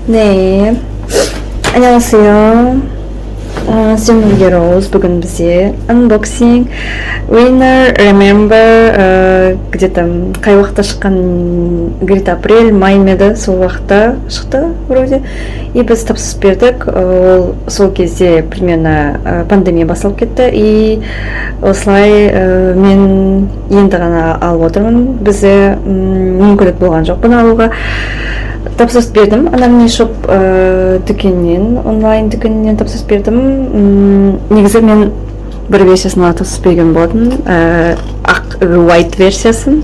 네, 안녕하세요. 시청자 여러분, бүгін бізде unboxing winner remember где-то қай уақытта шыққан, говорит, апрель май меді, сол уақытта шықты вроде, и біз тапсырыс бердік. Ол сол кезде примерно пандемия басталып кетті, и осылай мен енді ғана алып отырмын. Бізде мүмкіндік болған жоқ бұны алуға. Тапсырыс бердім, анамни шоп дүкенінен, онлайн дүкенінен тапсырыс бердім. Негізі мен бір версиясын тапсырыс берген болатын, ақ white версиясын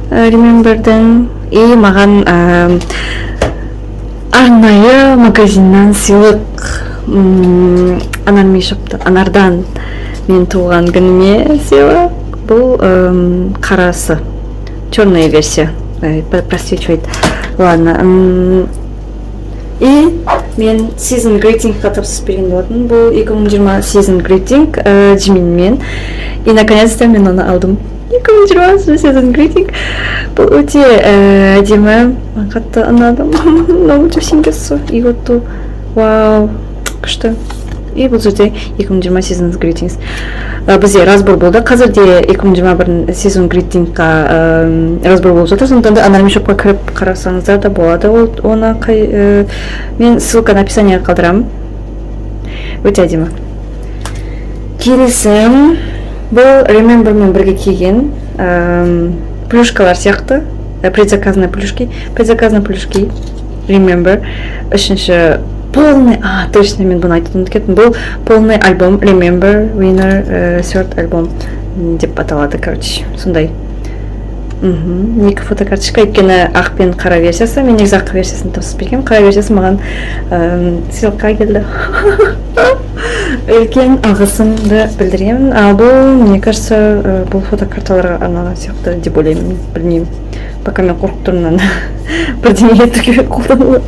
Remember'дың, и маған арнайы магазиннан сыйлық, анарми шопты, анардан мен туған күніме сыйлық. Бұл қарасы, черная версия, просвечивает. Ладно, и мен season greeting-ға тапсырыс берген болатын. Бұл 2020 season greeting Jiminмен, и наконец-то мен оны алдым. 2020 season greeting. Бұл өте әдемі, қатты ұнадым. Много симпатичный, и вот вау, күшті. И бұл жерде 2020 season greetings. Бізде разбор болды. Қазірде 2021 season greeting-ға разбор болып жатыр. Сондықтан да анарми шопқа кіріп қарасаңыздар да болады. Оны мен ссылканы описанияға қалдырамын. Өте әдемі. Келесі бұл Remember-мен бірге киген плюшкалар сияқты. Предзаказные плюшки. Remember. Үшінші полный, точно мен бұны айтып кеттім. Бұл полный альбом Remember Winner Third альбом деп аталады, короче, сондай. Екі фотокарточка, өйткені ақ пен қара версиясы. Мен негізі ақ версиясын тапсырыс берген. Қара версиясы маған сыйлыққа келді. Үлкен алғысымды білдіремін. Ал бұл, мне кажется, бұл фотокарталарға арналған сияқты деп ойлаймын, білмеймін. Пока мен қорқып тұрмын бірдеңе етуге қолдануы.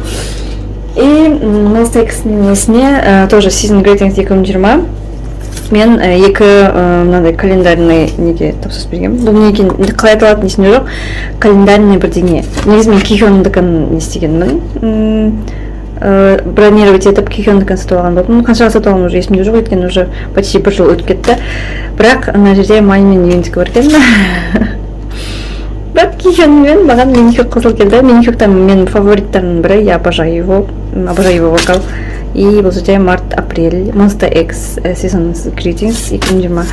И Milstex-ның несіне тоже season greetings 2020. Мен екі мынандай календарный неге тапсырыс берген. Бұл неге қалай аталатын есімде жоқ. Календарный бірдеңе. Негізі мен Кихёндікін не істегенмін. Бронировать етіп Кихёндікін сатып алған болдым. Қаншаға сатып алған уже есімде жоқ, өйткені уже почти бір жыл өтіп кетті. Бірақ ана жерде май мен юнитікі бар екен. Бірақ Кихёнмен маған Минихёк қызыл келді. Минихёктан менің фавориттарымның бірі. Я обожаю его вокал. И бұл жерде март-апрель Monster X Season Greetings 2020.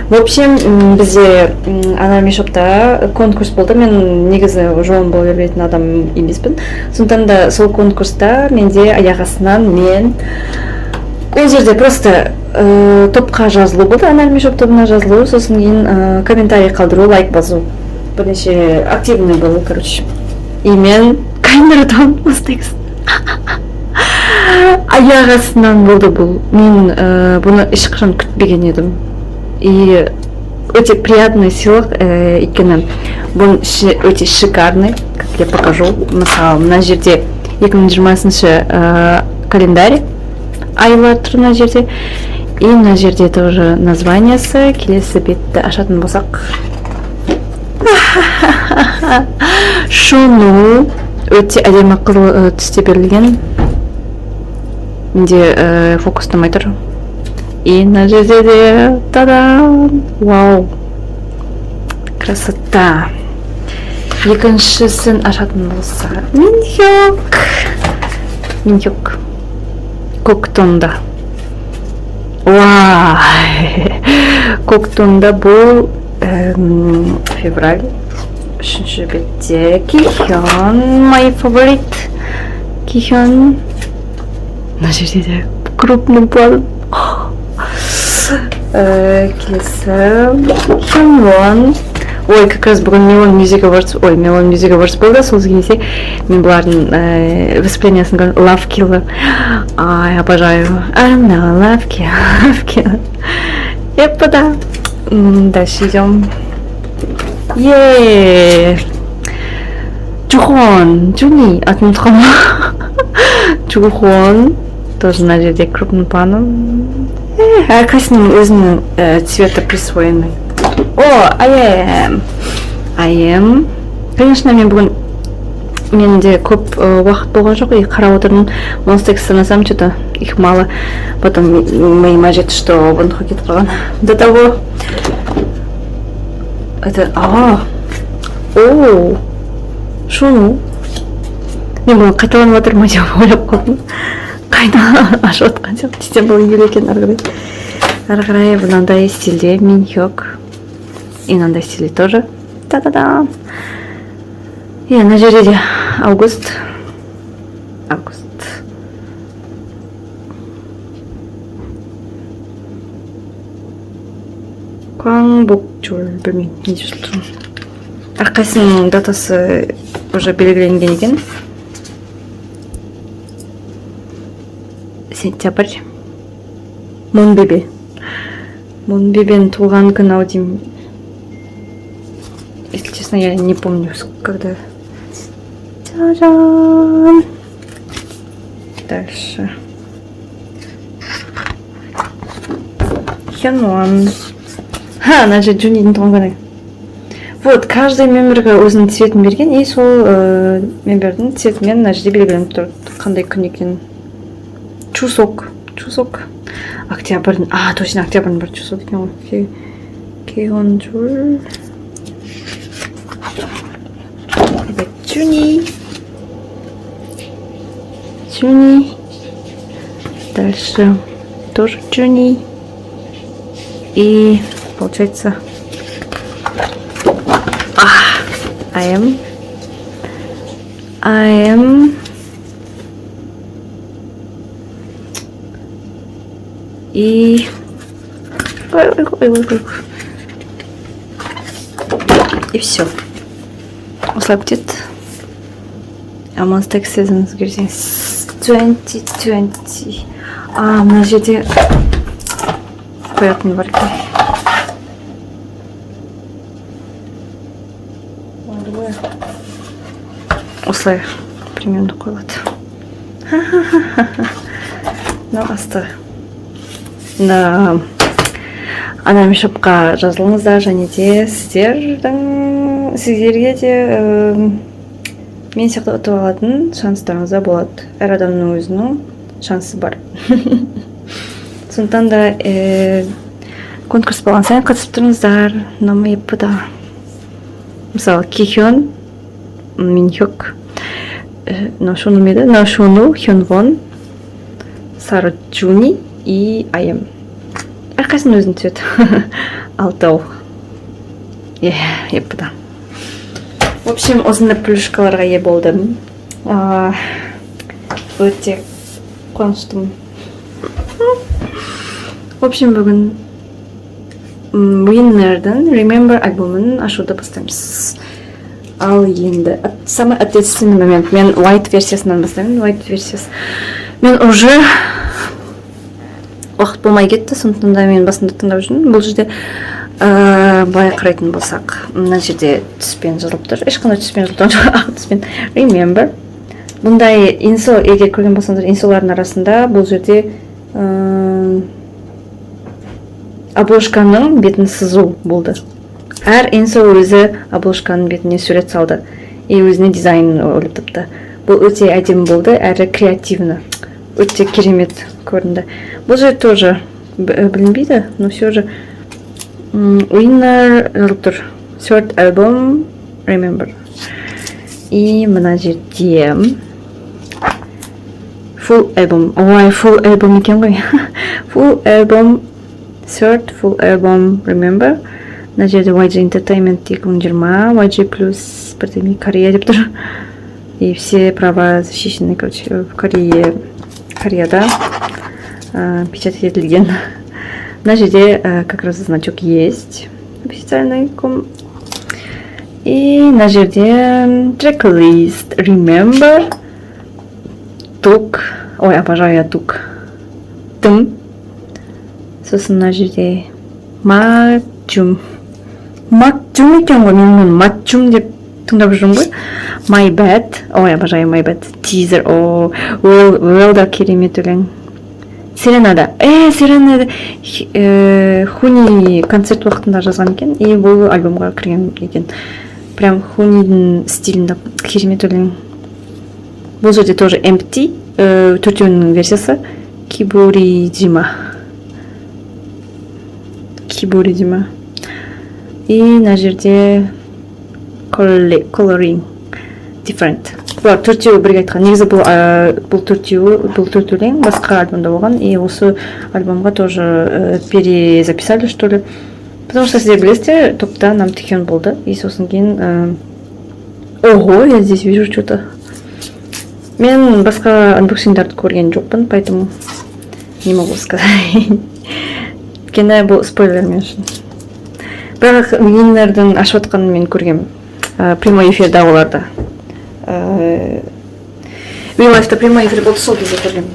В общем, бізде анарми шопта конкурс болды. Мен негізі жолын бола беретін адам емеспін. Сондықтан да сол конкурста менде аяқ астынан мен ол жерде просто топқа жазылу болды, анарми шоп тобына жазылу, сосын кейін комментарий қалдыру, лайк басу. Бірнеше активный был, короче. И мен камерадан Monster аяқ астынан болды бұл. Мен бұны ешқашан күтпеген едім. И өте приятный сыйлық, өйткені бұл өте шикарный, как я покажу. Мысалы, мына жерде 2020 календарь айлар тұр мына жерде. И мына жерде тоже названиясы. Келесі бетті ашатын болсақ. Шону өте әдемі қызыл түсте берілген. Менде фокустамай тұр. И мына жерде де та-дам! Вау! Красота! Екіншісін ашатын болса. Минихёк. Коктонда. Вау! Коктонда бұл февраль. Үшінші бетте Кихён, my favorite. Кихён. Мына жерде де крупным планом. Келесі Хёнвон. Ой, как раз бүгін Melon Music Awards болды. Сол кезде мен бұлардың выступлениесін көрдім. Love Killer. Ай, обожаю. I'm now Love Killer. Еппада. Дальше идем. Джуни атын ұмытқанмын. Джухон. Тоже мына жерде крупным планом. Әрқайсының өзінің цвета присвоенный. О, I am. Конечно, мен бүгін менде көп уақыт болған жоқ, и қарап отырмын. Монстр Икс санасам, что-то их мало. Потом моим жетті, что бұрынғы кетіп қалған. До того... Это... Шуну. Мен бұны қайталанып жатыр ма деп ойлап қалдым. Қайта ашып отқан жоқ. Десем бұл ел екен ары қарай мынандай стилде Минхёк. И мынандай стилде тоже. Та-да-да. И ана жерде де август. Квангбокчул, білмеймін, не жазылып тұрмын. Әрқайсының датасы уже белгіленген екен. Сентябрь. Монбебе. Монбебенің туған күні ау деймін. Если честно, я не помню, когда. Та-дам! Дальше. Хёнвон. Ана же Джунидың туған күні. Вот, каждый мемберға өзінің цветін берген, и сол мембердің цветімен мына жерде белгіленіп тұр, қандай күн екен. Чусок. Октябрьдің, точно октябрьдің бір чусок екен ғой. Кеонжул. Джуни. Дальше тоже Джуни. И получается I am и все. Осылай бітеді. Monster X сезіңіз көрсеңіз 2020. Мына жерде қоятын бар екен. Осылай примерно қойылады. Асты. Анамишопқа жазылыңыздар, және де сіздерге де мен сияқты ұтып алатын шанстарыңызда болады. Әр адамның өзінің шансы бар. Сондықтан да конкурс болған сайын қатысып тұрыңыздар. Намайыппыда. Мысалы, Кихён, Минхёк, Нашону меді, Нашону, Хёнвон, Сары Джуни и Айым. Әрқайсының өзінің цвет. Алтау. Еппіда. В общем, осындай плюшкаларға ие болдым. Өте қуаныштымын. В общем, бүгін Winner'дің Remember альбомын ашуды бастаймыз. Ал енді самый ответственный момент. Мен White версиясынан бастаймын. White версиясы. Мен уже уақыт болмай кетті, сондықтан да мен басында тыңдап жүрмін. Бұл жерде былай қарайтын болсақ, мына жерде түспен жазылып тұр. Ешқандай түспен жазылып тұр, ақ түспен Remember. Бұндай инсол, егер көрген болсаңыздар, инсолардың арасында бұл жерде обложканың бетін сызу болды. Әр инсол өзі обложканың бетіне сурет салды. И өзіне дизайнын ойлап тапты. Бұл өте әдемі болды, әрі креативно. Өте керемет көрінді. Бұл жер тоже білінбейді, но все же Winner жазылып тұр. Third album Remember. И мына жерде Full album. Full album екен ғой. Full album Third full album Remember. Мына жерде YG Entertainment 2020, YG Plus бірдеме Корея деп тұр. И все права защищены, короче, в Кореяда печать етілген. Мына жерде как раз значок есть официальный. И мына жерде трек-лист Remember. Тук. Ой, обожаю я тук. Тым. Сосын мына жерде Матчум екен ғой, мен оны матчум деп тыңдап жүрмін ғой. My Bad. Ой, обожаю My Bad. Teaser. Уэлда керемет өлең. Серенада. Серенада Хуни концерт уақытында жазған екен. И бұл альбомға кірген екен. Прям Хунидің стилінде керемет өлең. Бұл жерде тоже empty, төртеуінің версиясы. Кибуриджима. И на жерде coloring different. Бұлар төртеуі бірге айтқан. Негізі бұл төртеудің басқа альбомда болған. И осы альбомға тоже перезаписали, что ли. Потому что сіздер білесіздер, топта нам Тэхён болды. И сосын кейін... Ого, я здесь вижу что-то. Мен басқа анбоксингдарды көрген жоқпын, поэтому не могу сказать. Өйткені бұл спойлер мен үшін. Бірақ енілердің ашып отқанын мен көргем. Прямой эфирде оларда. Вилайфта прямой эфир болды, сол кезде көргем.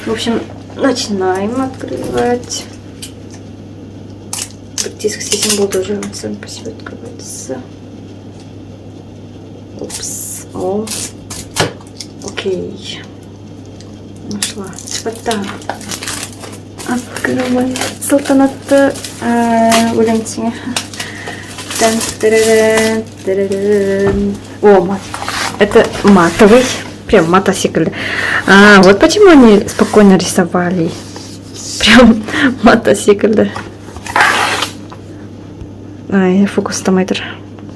В общем, начинаем открывать. Диск сейсен болды уже, он сам по себе открывается. Упс. О. Окей. Нашла. Цвета. Открывай. Салтанатты өлеңтіңе. О, мат. Это матовый. Прям мата секретарь. Вот почему они спокойно рисовали. Прям мата секретарь. Фокус томатор.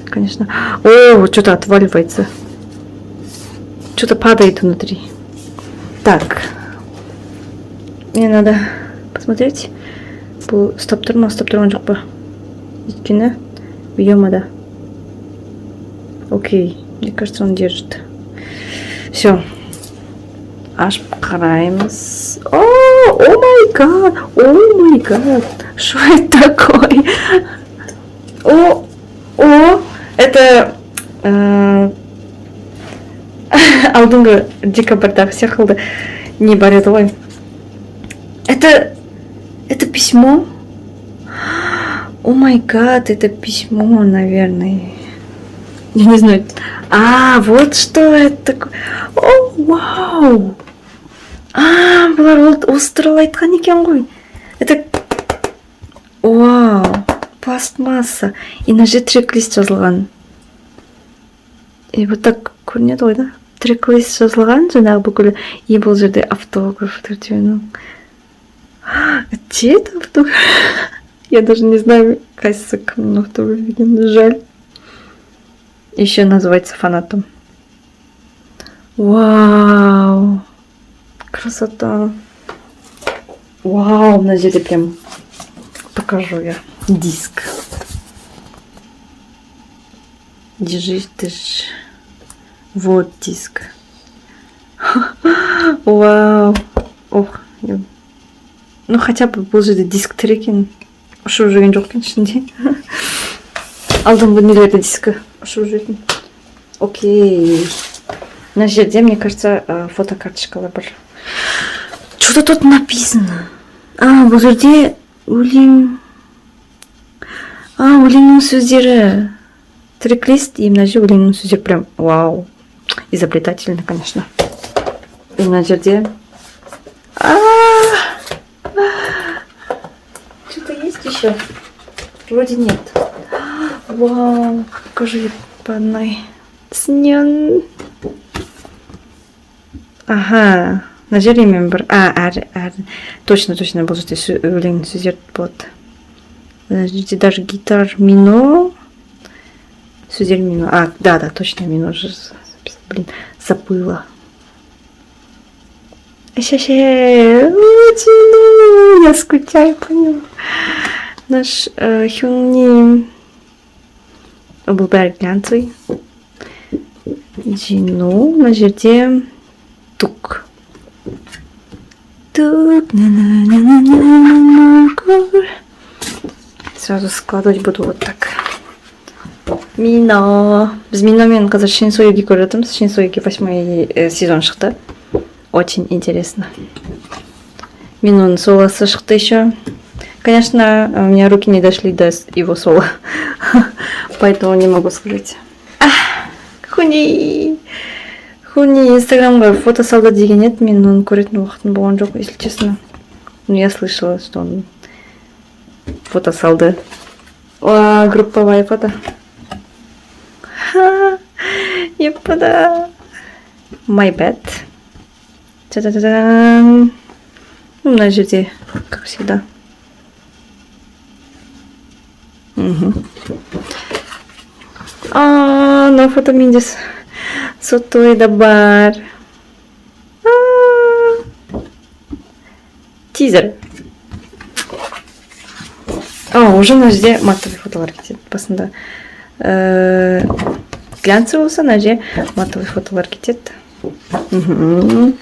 Конечно. О, что-то отваливается. Что-то падает внутри. Так. Мне надо посмотреть. Стоп-турма жоқ па. Өйткені видеомада. Окей. Мне кажется, он держит. Все. Аж қараймыз. О май гад. Что это такое? О, это алдыңғы декабрьдағы секілді не бар еді ғой. Это письмо? О май гад, это письмо, наверное. Я не знаю. Вот что это такое. О, вау. Бұлар осы туралы айтқан екен ғой. Это... Вау. Пластмасса. И на же трек-лист жазылған. И вот так көрінеді ғой да. Трек-лист жазылған, жаңағы бүкіл. И бұл жерде автограф төртеуінің. Где это автограф? Я даже не знаю, қайсысы кімнің автограф екенін, жаль. Еще называется фанатом. Вау. Красота. Вау, на жерде прям покажу я. Диск. Держись. Вот диск. Вау. Ох. Ну хотя бы бұл жерде диск трекен. Ұшып жүрген жоқ екен ішінде. Алдыңғы нелерді дискі ұшып жүрген. Окей. На жерде, мне кажется, фотокарточкалар бар. Что-то тут написано. Бұл жерде өлең... өлеңнің сөздері. Трек-лист и мына жерде өлеңнің сөздері. Прям, вау. Изобретательно, конечно. И мына жерде... Что-то есть еще? Вроде нет. Вау. Покажи по одной. Снен. Ага. На жерде remember. Точно, бұл жерде өлеңнің сөздері болады. Подождите, даже гитар мино. Сөздер мино. Да, точно мино же. Блин, забыла. Я скучаю по нему. Наш Хённи был глянцевый. Джину на жерде тук. Сразу складывать буду вот так. Мино. Без миномен қазір Шинсоюги көріп жатырмыз. Шинсоюги 8 сезон шықты. Очень интересно. Миноның солосы шықты еще. Конечно, у меня руки не дошли до его соло. Поэтому не могу сказать. Хуни инстаграмға фото салды деген еді. Мен оны көретін уақытым болған жоқ, если честно. Но я слышала, что он фото салды. Групповое фото. Епада. My bed. 짜자자잔. 나 жерде, как всегда. На фото менде сотой да бар. Тизер. Уже мына жерде матовый фотолар кетеді басында. Глянцевый болса, мына жерде матовый фотолар кетеді. Мына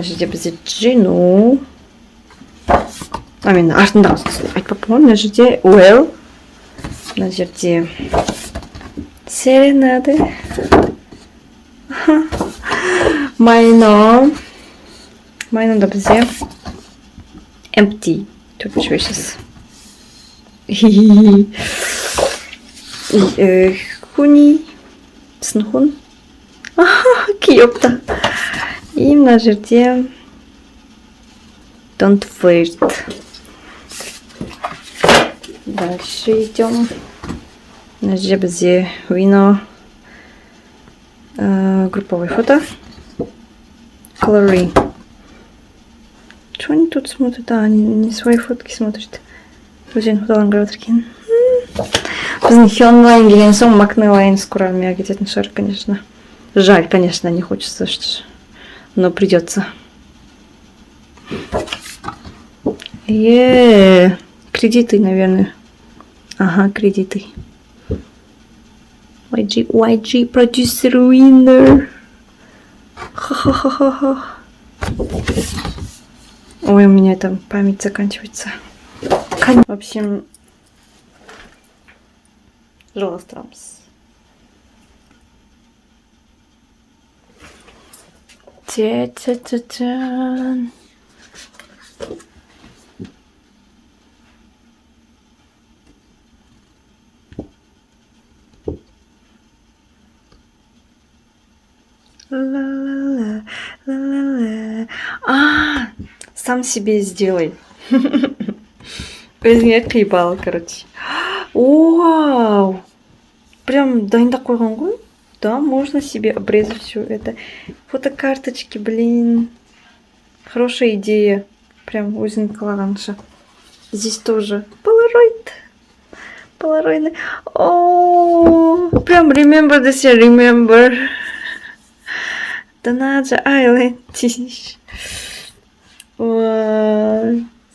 жерде бізде Джину. Мен артындағы айтпап болғанмын. Мына жерде Well. Мына жерде Serenade. Майнода бізде Empty. Turkish wishes. Хуни. Сынхун. 귀엽다. И мына жерде Don't flirt. Дальше идем. Мына жерде бізде Вино. Групповое фото. Coloring. Что они тут смотрят? Они не свои фотки смотрят. Өзен фотоларын қарап отыр екен. Біздің Hyunwine келген соң Макнелайн скоро армияға кететін шығар, конечно. Жаль, конечно, не хочется, но придется. Кредиты, наверное. Ага, кредиты. YG producer winner. Ха-ха-ха-ха-ха. Ой, у меня там память заканчивается. В общем, Жолострамс. Та-та-та-та. Ла-ла-ла, ла-ла-ла. Сам себе сделай. Өзіңе қипал, короче. Вау! Прям дайындап қойған ғой. Да, можно себе обрезать все это. Фотокарточки, блин. Хорошая идея. Прям өзің қалағанша. Здесь тоже Полароид. Прям remember this year, remember. Донаджа Айленд.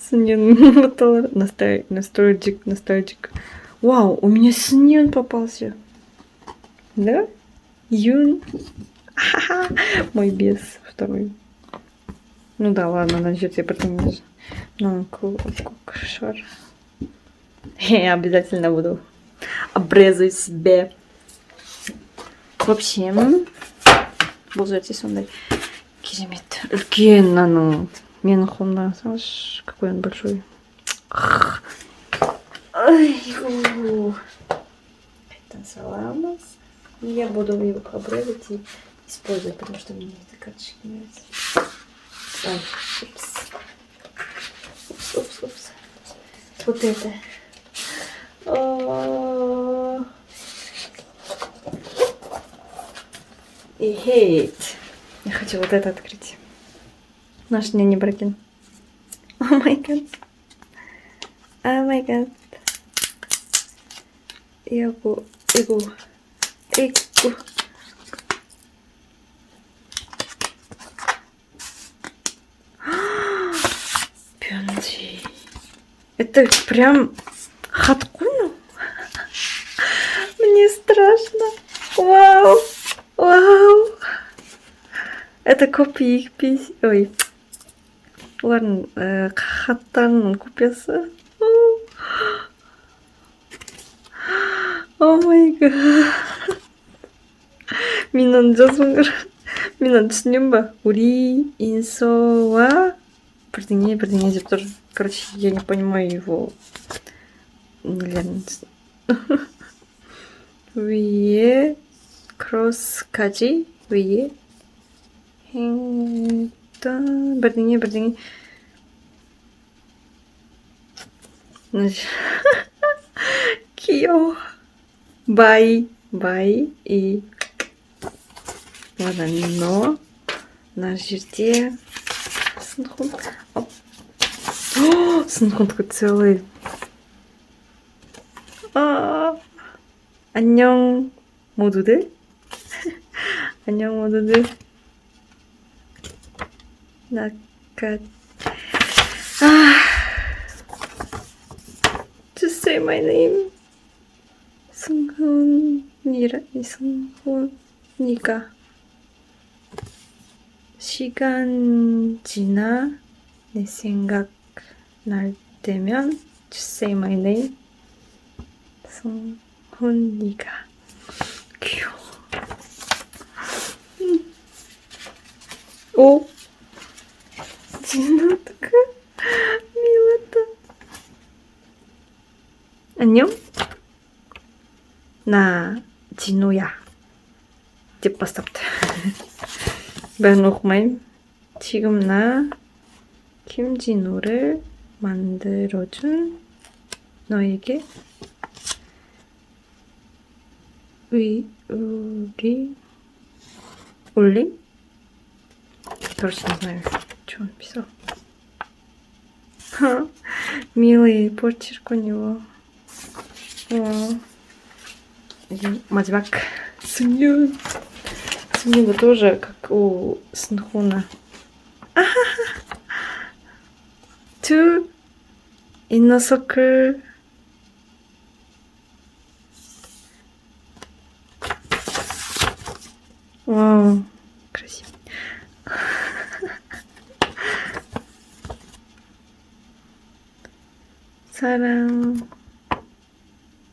Снин. Ностальджик. Вау, у меня Снин попался. Да? Юн. Мой бес второй. Ну да, ладно, значит, я потом... Кукшар. Я обязательно буду обрезать себе. В общем... Болжайте сондай. Керемет. Үлкен нану. Менің қолымда салшы. Какой он большой. Это саламас. Я буду его обрезать и использовать, потому что мне эта карточка нравится. Упс. Вот это. И хейт. Я хочу вот это открыть. Наш не Бракин. О май гад. Иго. Пенджи. Это прям хаткуну? Мне страшно. Вау. Это копия их песен. Ой. Ладно, хаттан купился. О май гад. Минан жазыңдар. Минан түсінем ба? Ури инсоа. Бірдеңе деп тұр. Короче, я не понимаю его. Вие кросс-кажи. Вие. Бірдеңе. Кио. Бай и Ладно, но мына жерде сынхун. Сынхун такой целый. 안녕 모두들. 안녕 모두들. 나까. Just say my name. 승훈이가 시간 지나 내 생각 날 때면 just say my name. 승훈이가 귀여워. 오, 진짜 어떡해. 미웠다. 안녕? 나 진우야. 이제 поставьте. Ben оқымаймын. 지금 나 김진우를 만들어준 너에게 우리 올림? Короче, не знаю, что он писал. Милый почерк у него. 마지막 승윤. 승윤도 тоже как у Сынхуна. Two inner circle. Вау, красиво. 사랑.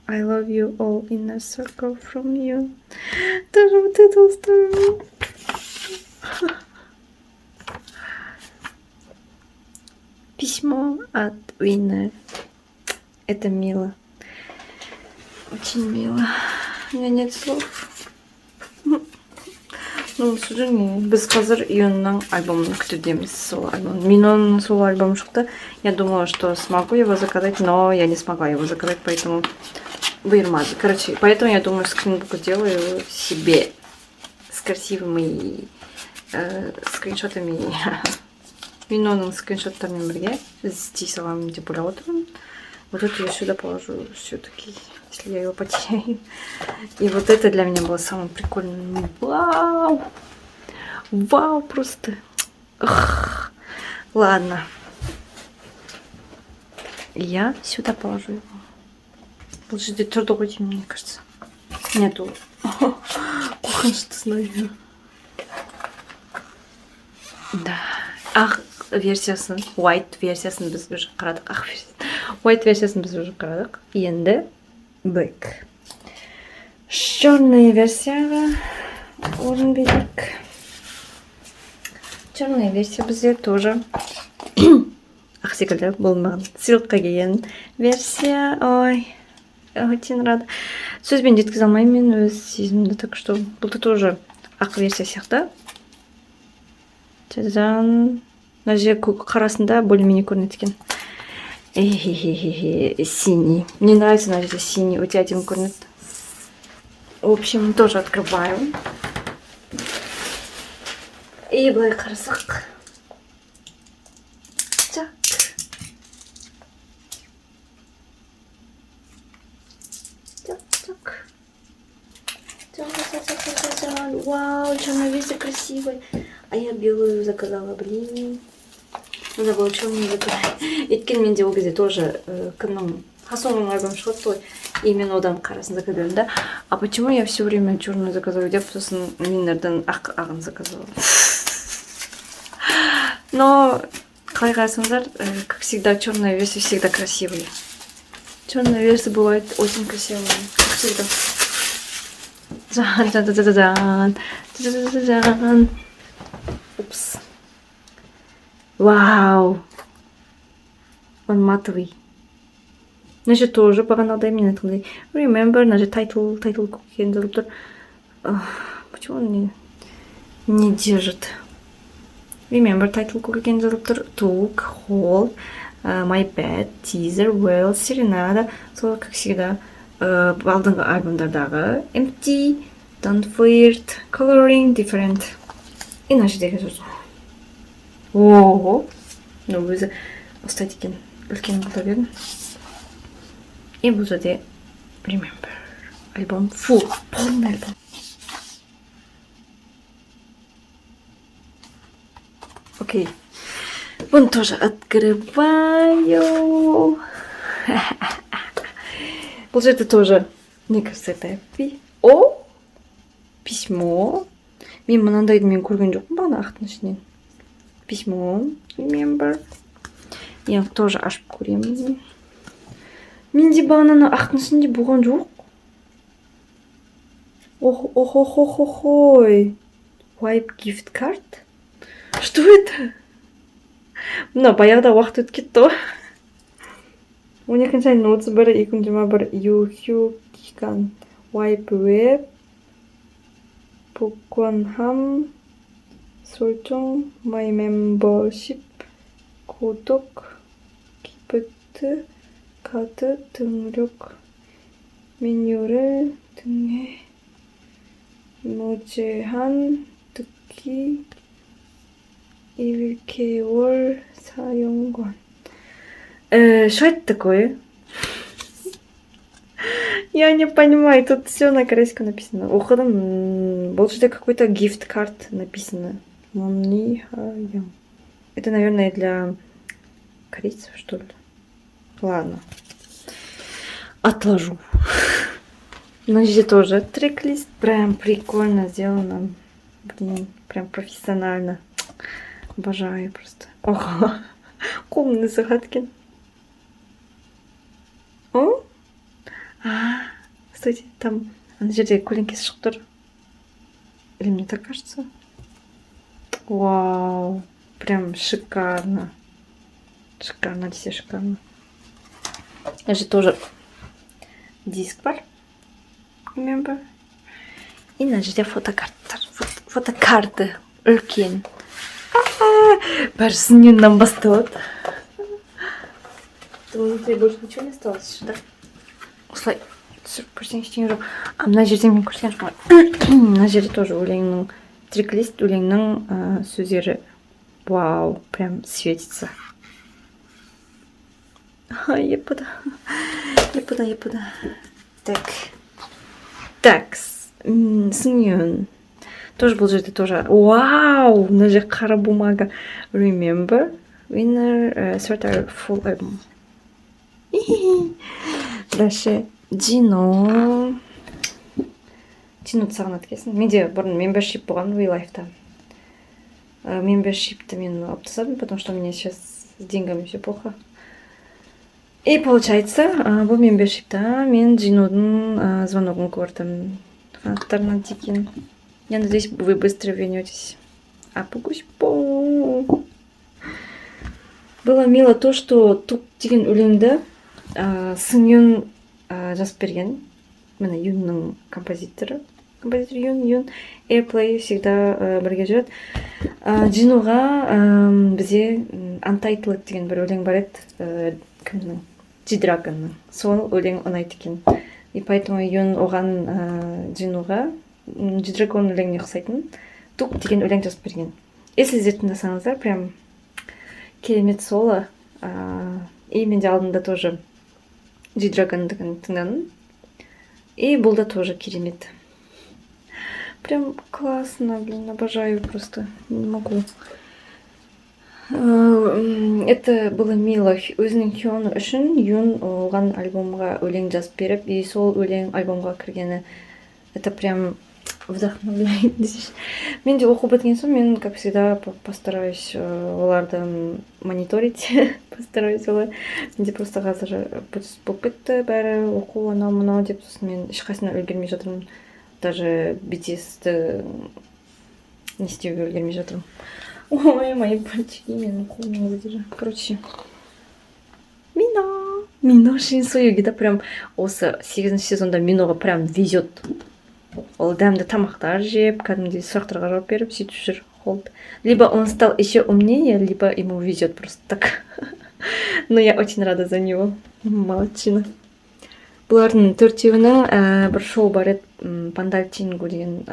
I love you all in a circle from you. Даже вот это оставила. Письмо от Уиннер. Это мило. Очень мило. У меня нет слов. Ну, 수준이 біз қазір Юнның альбомын күтудеміз. Сол альбом. Миноның сол альбом шықты. Я думала, что смогу его заказать, но я не смогла его заказать, поэтому выймазы. Короче, поэтому я думаю, скринбук делаю себе с красивыми скриншотами. Миноның скриншоттармен бірге іздей саламын деп ойлап отырмын. Вот это я сюда положу все-таки, если я его потеряю. И вот это для меня было самым прикольным. Вау! Вау, просто. Ах. Ладно. Я сюда положу его. Лучше твердо уйти, мне кажется. Нету. Кухонь, что знаю. Да. Ах, версиясын, white версиясын біз уже қарадық. Ах, white версиясын біз уже қарадық. Енді black. Черная версияға орын берейік. Черная версия бізде тоже ақ секілді болмаған. Сыйлыққа келген версия. Ой, очень рада. Сөзбен жеткізе алмаймын мен өз сезімімді, так что бұл да тоже ақ версия сияқты. Жан, мына жерде қарасында более-менее көрінеді екен. Синий. Мне нравится, мына жерде синий, өте әдемі көрінеді. В общем, тоже открываю. И былай қарасақ. Так. Вау, черная версия красивая. А я белую заказала, блин. Надо было черную заказать. Өйткені менде ол кезде тоже кімнің Хасонның альбомы шығады ғой. Именно одан қарасын заказываем, да? А почему я все время черную заказываю? Деп сосын Миннерден ағын заказывала. Но қалай қарасаңыздар, как всегда, черная версия всегда красивая. Черная версия бывает очень красивая, как всегда. Жан. Упс. Вау. Он матовый. Значит, тоже бағанағыдай мен айтқандай. Remember, значит, тайтл көккен жазылып тұр. Почему он не держит? Remember, тайтл көккен жазылып тұр. Took, hold, my bed, teaser, well, serenada. Сол, как всегда, алдыңғы альбомдардағы empty, Don't flirt. Coloring different. И наши дегажу. Ого. Ну, өзі ұстайды екен. Үлкен болта бердім. И бұл жерде Remember. Альбом. Фу, полный альбом. Окей. Вон тоже открываю. Бұл жерде тоже, мне кажется, это О! Письмо. Мен мынандайды мен көрген жоқпын бағана ақтың ішінен. Письмо. Remember. Я тоже ашып көремін. Менде бағана ақтың ішінде болған жоқ. Ой. Wipe gift card. Что это? Мына баяғыда уақыт өтіп кетті ғой. 12-ші айдың 31-і, 2-21 Юхю Кикан Wipe web 복권함 설정 My membership 구독 기프트 카드 등록 메뉴를 등해 무제한 듣기 1개월 사용권. Что это такое? Я не понимаю, тут все на корейском написано. Уходом, больше какой-то гифт-карт написано. Это, наверное, для корейцев, что ли? Ладно. Отложу. Но здесь тоже трек-лист. Прям прикольно сделано. Блин, прям профессионально. Обожаю просто. Ого. Комнатные загадки. О? Кстати, там на жерде көлеңкесі шығып тұр. Или мне так кажется? Вау. Прям шикарно. Шикарно, все шикарно. Я же тоже диск бар. Remember? И на жерде фотокарты. Үлкен. Бәрісінен нам басталады. Внутри больше ничего не осталось, да? Осылай, почти ештеңе жоқ. А мына жерде мен көрсеткен жоқпын. Мына жерде тоже өлеңнің трек-лист, өлеңнің сөздері. Вау, прям светится. Епуда. Так, Сыньон. Тоже бұл жерде тоже. Вау, мына жерде қара бумага. Remember, winner, sort full album. Дальше Джино сағынат келсін. Менде бұрын membership болған WeLife'та. Membership'ті мен алып тастадым, потому что у меня сейчас с деньгами все плохо. И получается, бұл membership'та мен Джиноның звоногын көрдім. Фанаттарынан деген. Я надеюсь, вы быстро вернетесь. А погусь-по. Было мило то, что тук деген өлеңді Сыньон жазып берген. Міне Юнның композитор Юн. Airplay всегда бірге жүреді. Джиноға бізде Untitled деген бір өлең бар еді. Кімнің? G-Dragonның. Сол өлең ұнайды екен. И поэтому Юн оған Джиноға G-Dragon өлеңіне ұқсайтын тук деген өлең жазып берген. Если сіздер тыңдасаңыздар, прям керемет соло. И менде алдында тоже G-Dragon'дығын тыңдадым. И бұл да тоже керемет. Прям классно, блин, обожаю просто. Не могу. Это было мило. Өзінің Хён үшін Юн оған альбомға өлең жазып беріп, и сол өлең альбомға кіргені. Это прям вдохновляет. Мен де оқу біткен соң, мен, как всегда, постараюсь оларды мониторить. Постараюсь олар. Менде просто қазір болып кетті бәрі оқу анау-мынау деп, сосын мен ешқайсына үлгермей жатырмын. Даже BTS-ті не істеуге үлгермей жатырмын. Ой, мои пальчики, мен қолымның задержу. Короче, Мино Шинсоюге да прям осы 8-ші сезонда Миноға прям везет. Ол дәмді тамақтар жеп, кәдімгідей сұрақтарға жауап беріп, сөйтіп жүр. Hold. Либо он стал еще умнее, либо ему везет просто так. Но я очень рада за него. Молодчина. Бұлардың төртеуінің бір шоу бар еді, Пандальчингу деген,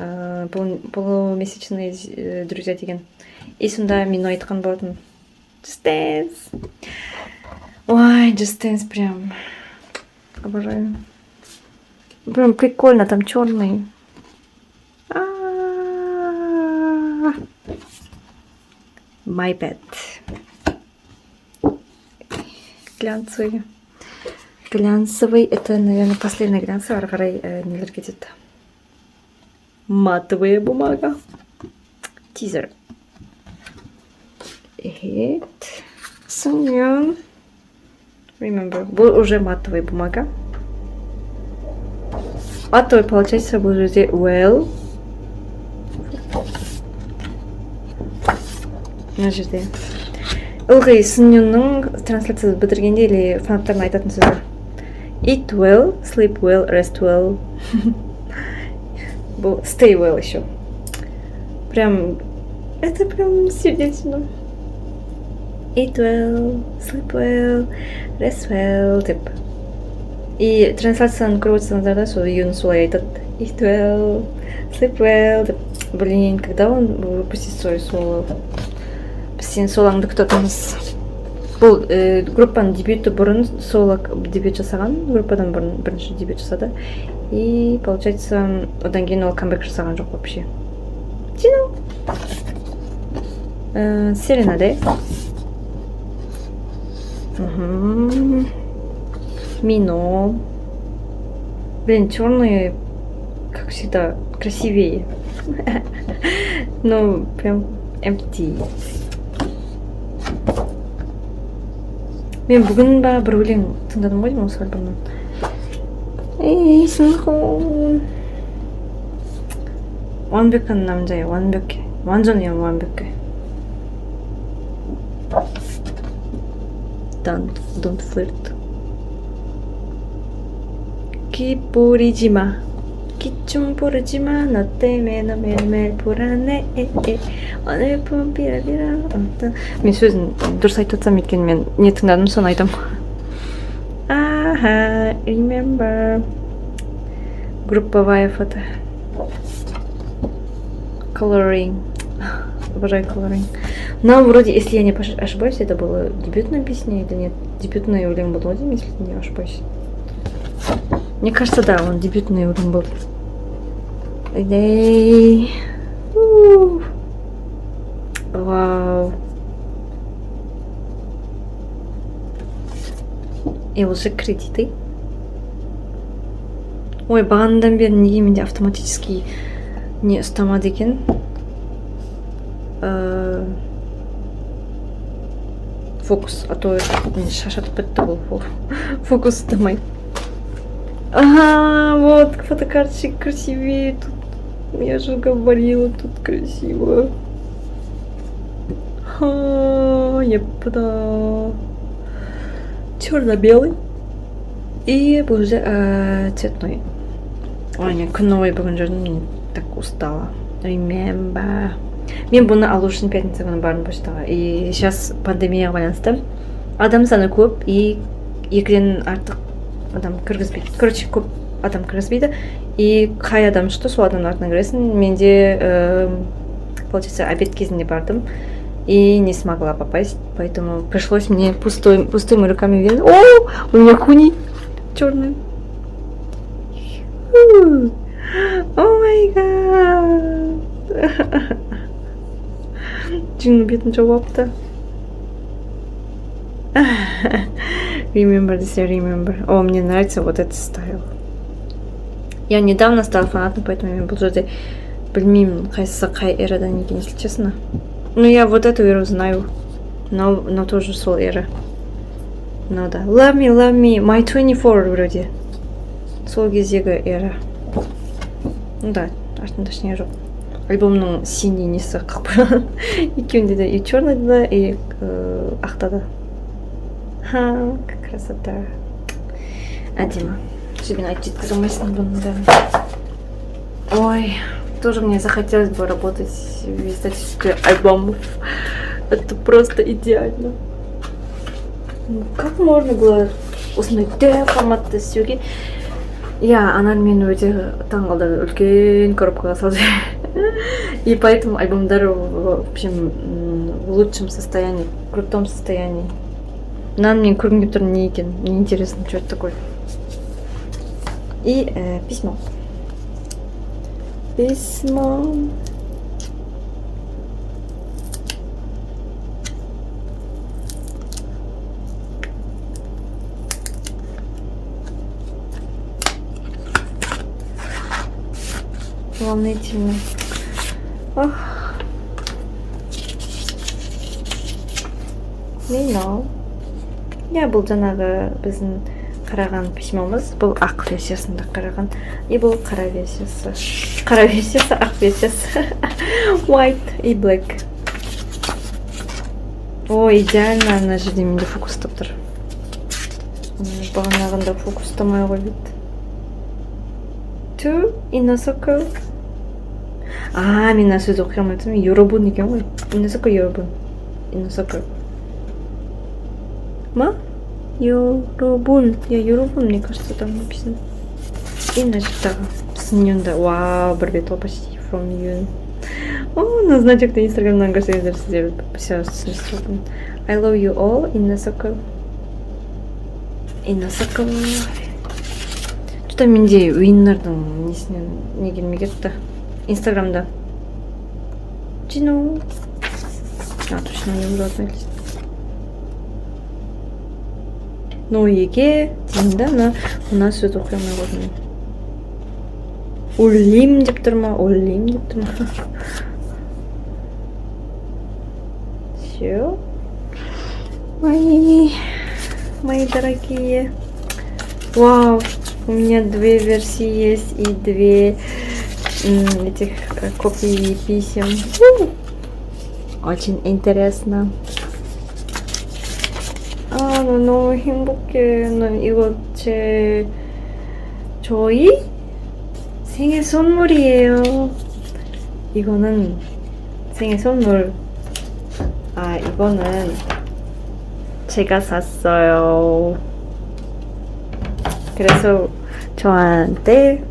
полумесячные друзья деген. И сонда мен айтқан болатын. Just Dance. Ой, Just Dance прям обожаю. Прям прикольно, там черный. My Bad. Глянцевый. Глянцевый. Это, наверное, последний глянцевый, который не лиргетит. Матовая бумага. Тизер. Hit. Sunyeon. Remember. Бұл уже матовая бумага. Матовый, получается, будет well. Мына жерде. Ылғи Sunyeonның трансляциясы бітіргенде или фанаттарына айтатын сөзі. Eat well, sleep well, rest well. Бұл stay well еще. Прям, это прям сердечно. Eat well, sleep well, rest well, деп. И трансляцияны көріп отырсаңыздар сол Юн солай айтады. Eat well, sleep well, деп. Блин, когда он выпустит свое соло? Біз сен солаңды күтетіміз. Бұл группаның дебюті бұрын соло дебют жасаған, группадан бұрын бірінші дебют жасады. И получается, одан кейін ол камбэк жасаған жоқ вообще. Тину. Селена, да? Мино. Блин, черные, как всегда, красивее. Ну, прям empty. Мен бүгін ба бір өлең тыңдадым ғой деймін осы альбомнан. Эй, сынхон. 완벽한 남자야, 완벽해. 완전히 완벽해. Don't flirt. 기 뿌리지 마. 기 좀 부르지 마. 너 때문에 너 매일매일 불안해. 오늘 봄 비라비라. Мен сөзін дұрыс айтып жатсам екен, мен не тыңдадым соны айтам. Ага, remember. Групповая фото. Coloring. Обожаю coloring. Но вроде, если я не ошибаюсь, это было дебютная песня или нет? Дебютный өлең был, если не ошибаюсь. Мне кажется, да, он дебютный өлең был. Эй. Вау. И уже кредиты. Ой, бағанадан бері неге менде автоматически не ұстамады екен? Фокус, а то шашатып бітті бұл. Фокус ұстамай. Ага, вот фотокарточек красивее тут. Я же говорила, тут красиво. Ха, епта. Черно-белый. И был уже цветной. Ой, мен күн ой бүгін жүрдім, мен так устала. Remember. Мен бұны алу үшін пятница күні бардым почтаға. И сейчас пандемияға байланысты адам саны көп, и екіден артық адам кіргізбейді. Короче, көп адам кіргізбейді. И қай адам шықты, сол адамның артына кіресің. Менде, получается, обед кезінде бардым. И не смогла попасть, поэтому пришлось мне пустыми руками вверх. О, у меня куни черный. О май гад. Джинның бетін жауапты. Remember this, remember. О, мне нравится вот этот стайл. Я недавно стала фанатом, поэтому я буду ждать. Білмеймін, қайсысы қай эрадан екен, если честно. Ну, я вот эту эру знаю, но тоже сол эра. Ну да. Love me, my 24 вроде. Сол кездегі эра. Ну да, точнее жоқ. Альбомның синий несі қақпырған. Екеуінде де, и черныйда да, и ақтада. Ха, как красота. Әдемі. Сөйбен айтып жеткізе алмайсың бұны да. Ой, тоже мне захотелось бы работать в издательстве альбомов. Это просто идеально. Как можно было узнать форматты сюги? Я анар мен өте таңғалдырды, үлкен коробкаға салды. И поэтому альбомдар в общем в лучшем состоянии, в крутом состоянии. Мынаны мен көргім келіп тұр, не екен, мне интересно, что это такое. И письмо. Письмо. Волнительно. Ох. Мейнау. Я бұл жаңағы біздің қараған письмомыз. Бұл ақ версиясында қараған. И бұл қара версиясы. Қара версиясы, ақ версиясы. White и black. О, идеально ана жерде менде фокустап тұр. Бағанағында фокустамай қойды. Two in a circle. Мен мына сөзді оқи алмайтын. Йоробун екен ғой. In a circle, йоробун. In a circle. Ма? Йоробун. Йоробун, мне кажется, там написано. И значит, с Нюнда. Вау, барбетол почти from you. О, на значок на Инстаграмнан көрсеңіздер сіздер все түсіністірдім. I love you all in a circle. In a circle. Что-то менде Уиннердің несінен не келмей кетті. Инстаграмда. Чину. Точно не буду отметить. Ну, еге деймін да, мына сөз оқи алмай қойдым. Өлеймін деп тұр ма? Өлеймін деп тұр ма? Все. Мои дорогие. Вау. У меня две версии есть и две этих копий писем. Очень интересно. 너무 행복해. 이거 저희 생일 선물이에요. 이거는 생일 선물. 이거는 제가 샀어요. 그래서 저한테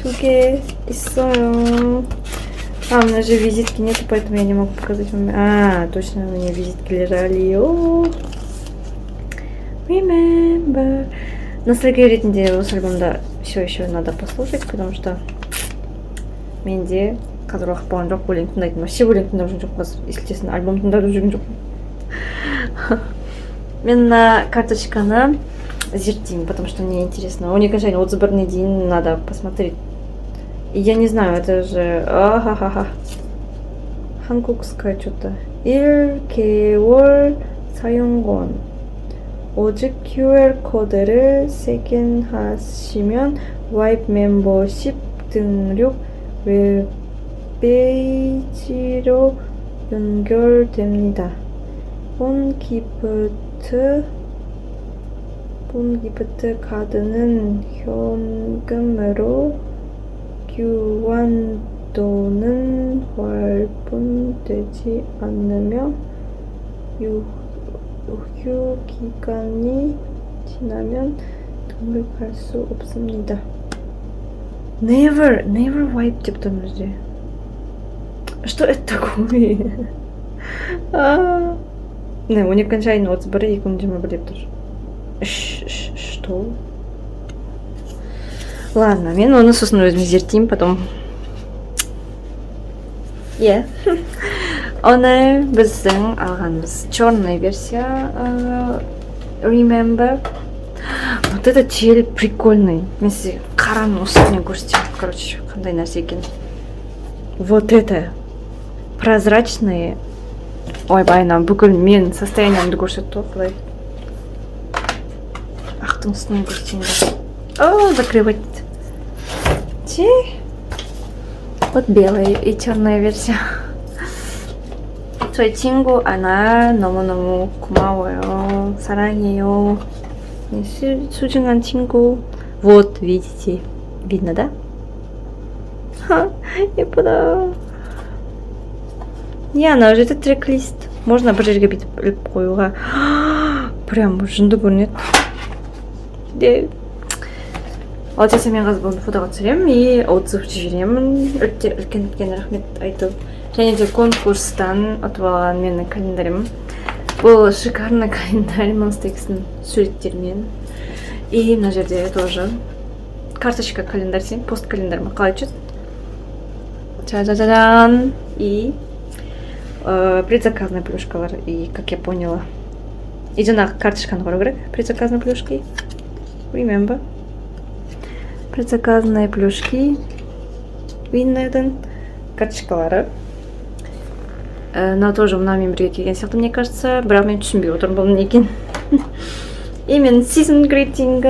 2개 있어요. У меня же визитки нету, поэтому я не могу показать вам. Точно, у меня визитки лежали. Remember. Ностальгия ретінде осы альбомда все еще надо послушать, потому что менде қазір уақыт болған жоқ, өлең тыңдайтын. Вообще өлең тыңдап жүрген жоқ қазір, если честно, альбом тыңдап жүрген жоқ. Мен мына карточканы зерттеймін, потому что мне интересно. Он окончательно отзывбіріне дейін надо посмотреть. И я не знаю, это же... 한국ское что-то. 1개월 사용권. 오직 QR 코드를 스캔하시면 와이프 멤버십 등록 웹페이지로 연결됩니다. 본 기프트 카드는 현금으로 교환 또는 환불되지 않으며 유효 기간이 지나면 등록할 수 없습니다. Never wipe деп тұрмыз же. Что это такое? Не, у них окончательно отзывбірі 2021 деп тұр. Что? Ладно, мен оны сосын өзім зерттеймін потом. Оны біздің алғанбыз. Черная версия. Remember. Вот этот челик прикольный. Мен сізге қараның үстінен көрсетейін. Короче, қандай нәрсе екен. Вот это. Прозрачные. Ойбай, бүкіл мен состояниемді көрсетті ғой. Ақтың үстінен көрсетейін. Закрывать. Вот белая и черная версия. 저희 친구 아나 너무너무 고마워요. 사랑해요. 소중한 친구. Вот, видите? Видно, да? 예쁘다. ана уже это трек-лист. Можно бір жерге бүйтіп іліп қоюға. Прям жынды көрінеді. 네. 어제서 мен қазір бұны фотоға түсіремін и отзыв жіберемін. Үлкен рахмет айтып. Және де конкурстан ұтып алған менің календарім. Бұл шикарный календарь Монстексінің суреттерімен. И мына жерде тоже карточка календарь, пост календарь ма қалай жүреді? Ча-ча-ча-чан. И предзаказные плюшкалар. И как я поняла, и жаңағы карточканы қарау керек. Предзаказные плюшки. Remember. Предзаказные плюшки. Виннердің карточкалары. Мына тоже мынамен бірге келген сияқты, мне кажется. Бірақ мен түсінбей отырмын бұл не екен. И мен season greeting.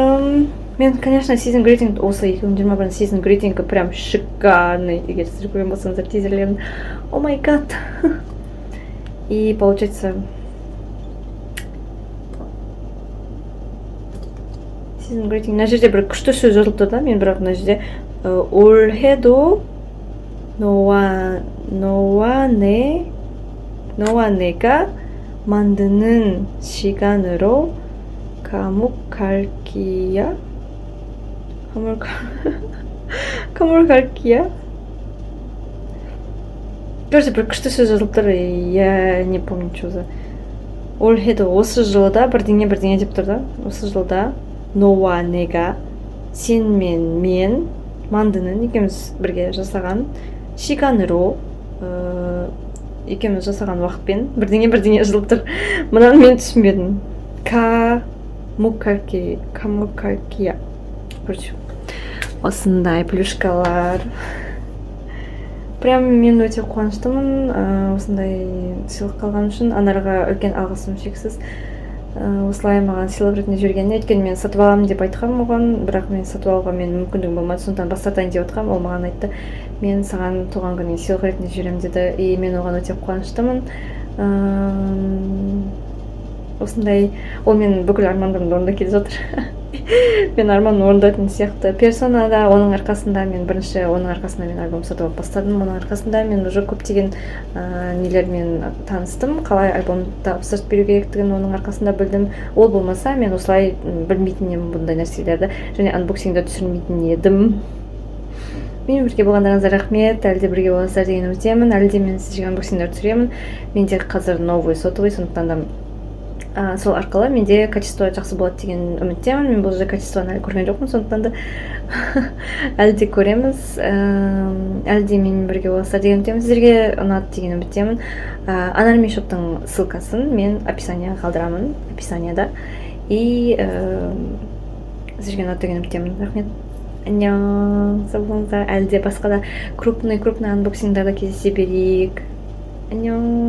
Мен, конечно, season greeting осы 2021 season greeting прям шикарный. Егер сіздер көрген болсаңыздар тизерлерін. О май гад. И получается season greeting. Мына жерде бір күшті сөз жазылыпты да, мен бірақ мына жерде 올해도 너와 내가 만드는 시간으로 감옥갈기야? 감옥갈기야? Короче, бір күшті сөз жазылыптыр, я не помню, что за. 올해도 осы жылда бірдеңе деп тұр да. Осы жылда 너와 내가 сен мен 만드는 екеуміз бірге жасаған 시간으로 екеуміз жасаған уақытпен бірдеңе жазылып тұр. Мынаны мен түсінбедім. 감옥갈기야. Короче, осындай плюшкалар. Прям мен өте қуаныштымын осындай сыйлық қалған үшін. Анарға үлкен алғысым шексіз. Осылай маған сыйлық ретінде жібергеніне. Өйткені мен сатып аламын деп айтқам оған, бірақ мен сатып алуға мен мүмкіндігім болмады. Сондықтан бас тартайын деп отқам. Ол маған айтты, мен саған туған күніңе сыйлық ретінде жіберемін деді. И мен оған өте қуаныштымын. Осындай, ол мен бүкіл армандарымды орындап келе жатыр. Мен арманын орындайтын сияқты. Персонада оның арқасында мен бірінші оның арқасында мен альбом сатып алып бастадым. Оның арқасында мен уже көптеген нелермен таныстым. Қалай альбомды тапсырып беру керектігін оның арқасында білдім. Ол болмаса мен осылай білмейтін едім бұндай нәрселерді. Және анбоксингді түсірмейтін едім. Мен бірге болғандарыңызға рахмет. Әлі де бірге боласыздар деген үміттемін. Әлі де мен сіздерге анбоксингдер түсіремін. Менде қазір новый сотовый, сондықтан да сол арқылы менде качество жақсы болады деген үміттемін. Мен бұл жерде качествоны әлі көрген жоқпын, сондықтан да әлі де көреміз. Әлі де менімен бірге боласыздар деген үміттемін. Сіздерге ұнады деген үміттемін. Анарми шоптың ссылкасын мен описанияға қалдырамын, описанияда. И сіздерге ұнады деген үміттемін. Рахмет. Аньон. Сау болыңыздар. Әлі де басқа да крупный анбоксингдарда кездесе берейік. Аньон.